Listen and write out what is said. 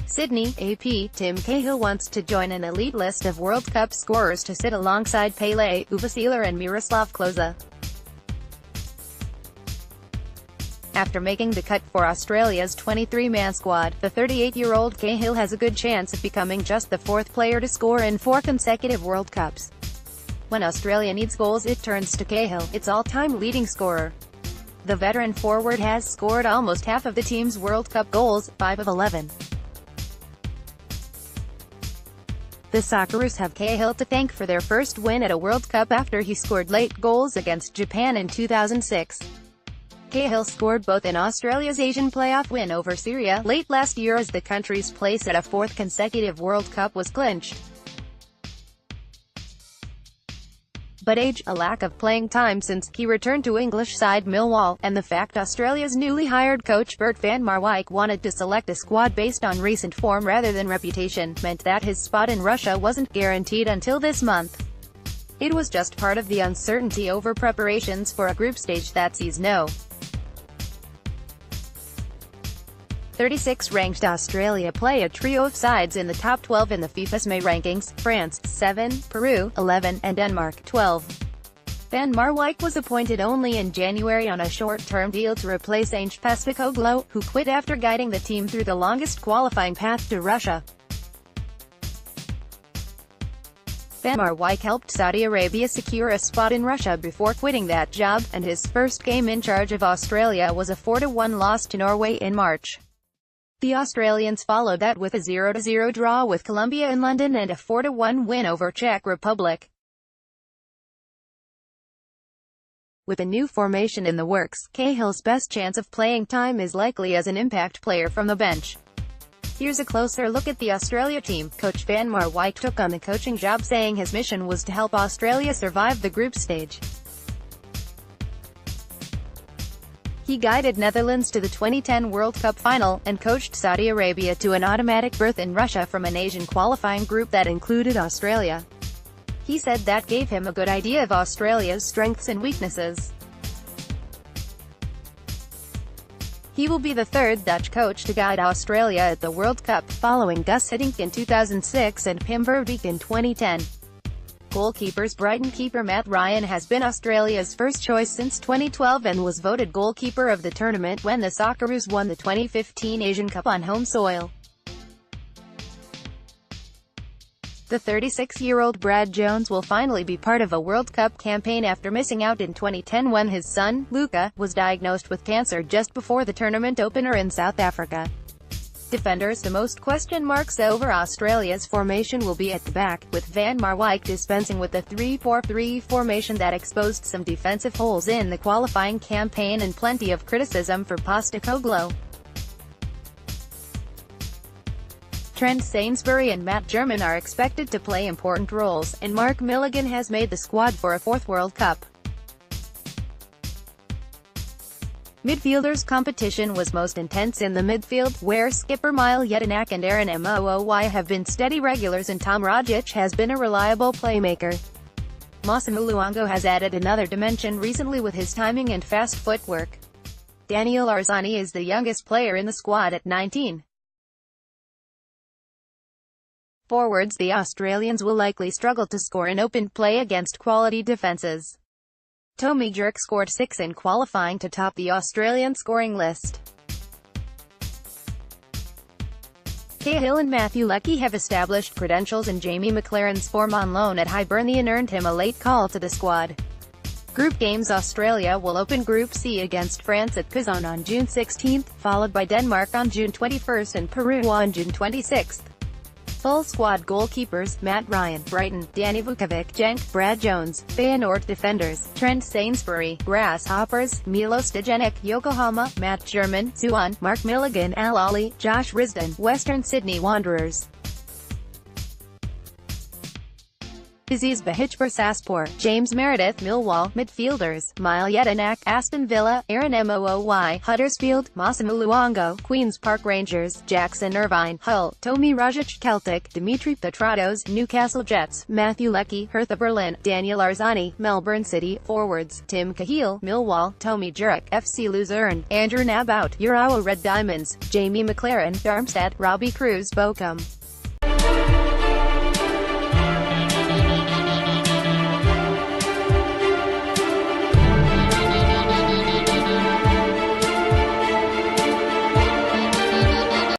Sydney, AP, Tim Cahill wants to join an elite list of World Cup scorers to sit alongside Pele, Seeler and Miroslav Klose. After making the cut for Australia's 23-man squad, the 38-year-old Cahill has a good chance of becoming just the fourth player to score in 4 consecutive World Cups. When Australia needs goals, it turns to Cahill, its all-time leading scorer. The veteran forward has scored almost half of the team's World Cup goals, 5 of 11. The Socceroos have Cahill to thank for their first win at a World Cup after he scored late goals against Japan in 2006. Cahill scored both in Australia's Asian playoff win over Syria late last year as the country's place at a 4th consecutive World Cup was clinched. But age, a lack of playing time since he returned to English side Millwall, and the fact Australia's newly hired coach Bert van Marwijk wanted to select a squad based on recent form rather than reputation, meant that his spot in Russia wasn't guaranteed until this month. It was just part of the uncertainty over preparations for a group stage that sees no 36 ranked Australia play a trio of sides in the top 12 in the FIFA's May rankings: France, 7, Peru, 11, and Denmark, 12. Van Marwijk was appointed only in January on a short-term deal to replace Ange Postecoglou, who quit after guiding the team through the longest qualifying path to Russia. Van Marwijk helped Saudi Arabia secure a spot in Russia before quitting that job, and his first game in charge of Australia was a 4-1 loss to Norway in March. The Australians followed that with a 0-0 draw with Colombia in London and a 4-1 win over Czech Republic. With a new formation in the works, Cahill's best chance of playing time is likely as an impact player from the bench. Here's a closer look at the Australia team. Coach Van Marwijk took on the coaching job saying his mission was to help Australia survive the group stage. He guided Netherlands to the 2010 World Cup final, and coached Saudi Arabia to an automatic berth in Russia from an Asian qualifying group that included Australia. He said that gave him a good idea of Australia's strengths and weaknesses. He will be the third Dutch coach to guide Australia at the World Cup, following Gus Hiddink in 2006 and Pim Verbeek in 2010. Goalkeepers. Brighton keeper Matt Ryan has been Australia's first choice since 2012 and was voted goalkeeper of the tournament when the Socceroos won the 2015 Asian Cup on home soil. The 36-year-old Brad Jones will finally be part of a World Cup campaign after missing out in 2010 when his son, Luca, was diagnosed with cancer just before the tournament opener in South Africa. Defenders. The most question marks over Australia's formation will be at the back, with Van Marwijk dispensing with the 3-4-3 formation that exposed some defensive holes in the qualifying campaign and plenty of criticism for Postecoglou. Trent Sainsbury and Matt German are expected to play important roles, and Mark Milligan has made the squad for a 4th World Cup. Midfielders. Competition was most intense in the midfield, where skipper Mile Jedinak and Aaron Mooy have been steady regulars and Tom Rogic has been a reliable playmaker. Massimo Luongo has added another dimension recently with his timing and fast footwork. Daniel Arzani is the youngest player in the squad at 19. Forwards. The Australians will likely struggle to score in open play against quality defences. Tommy Jerk scored 6 in qualifying to top the Australian scoring list. Cahill and Matthew Leckie have established credentials, and Jamie McLaren's form on loan at Hibernian earned him a late call to the squad. Group games. Australia will open Group C against France at Kazan on June 16, followed by Denmark on June 21 and Peru on June 26. Full squad. Goalkeepers. Matt Ryan, Brighton; Danny Vukovic, Genk; Brad Jones, Feyenoord. Defenders. Trent Sainsbury, Grasshoppers; Milo Stojanek, Yokohama; Matt German, Suwon; Mark Milligan, Al Ahly; Josh Risdon, Western Sydney Wanderers. Aziz Behich Bursaspor, James Meredith Millwall, midfielders, Mile Yedinak, Aston Villa, Aaron Mooy, Huddersfield, Massimo Luongo, Queen's Park Rangers, Jackson Irvine, Hull, Tomi Rajic Celtic, Dimitri Petratos, Newcastle Jets, Matthew Leckie, Hertha Berlin, Daniel Arzani, Melbourne City, forwards, Tim Cahill, Millwall, Tomi Jurek, FC Luzern, Andrew Nabout, Urawa Red Diamonds, Jamie McLaren, Darmstadt, Robbie Cruz Bochum.